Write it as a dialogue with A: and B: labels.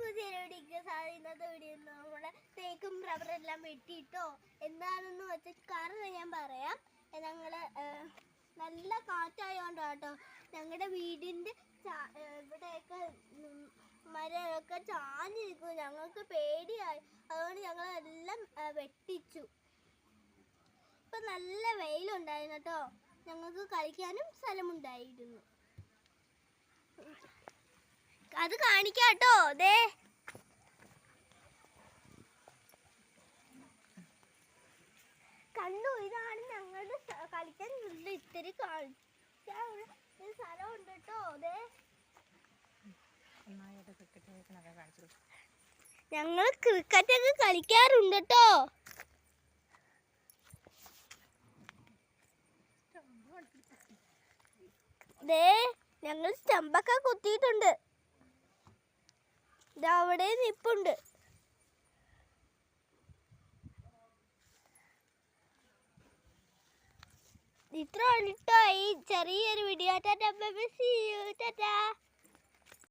A: ഇന്നത്തെ വീഡിയോ നമ്മളെ തേക്കും റബ്ബറെല്ലാം വെട്ടിയിട്ടോ എന്താണെന്ന് വെച്ച കാരണം ഞാൻ പറയാം. ഞങ്ങള് നല്ല കാറ്റായോണ്ടാട്ടോ ഞങ്ങളുടെ വീടിൻ്റെ ഇവിടെയൊക്കെ മരമൊക്കെ ചാഞ്ഞിരിക്കും. ഞങ്ങൾക്ക് പേടിയായി, അതുകൊണ്ട് ഞങ്ങളെല്ലാം വെട്ടിച്ചു. ഇപ്പം നല്ല വെയിലുണ്ടായിരുന്നു കേട്ടോ, ഞങ്ങൾക്ക് കളിക്കാനും സ്ഥലമുണ്ടായിരുന്നു. അത് കാണിക്കാട്ടോ. ദേ കണ്ടു, ഇതാണ് ഞങ്ങളുടെ കളിക്കാൻ ഇത്തിരി കളിക്കാൻ സ്ഥലമുണ്ട് കേട്ടോ. ദേ ഞങ്ങൾ ക്രിക്കറ്റൊക്കെ കളിക്കാറുണ്ട് കേട്ടോ. ദേ ഞങ്ങൾ സ്റ്റമ്പൊക്കെ കുത്തിയിട്ടുണ്ട്, അവിടെ നിപ്പുണ്ട്. ഇത്ര ഉള്ളൂ ഈ ചെറിയൊരു വീഡിയോ. ടാറ്റാ.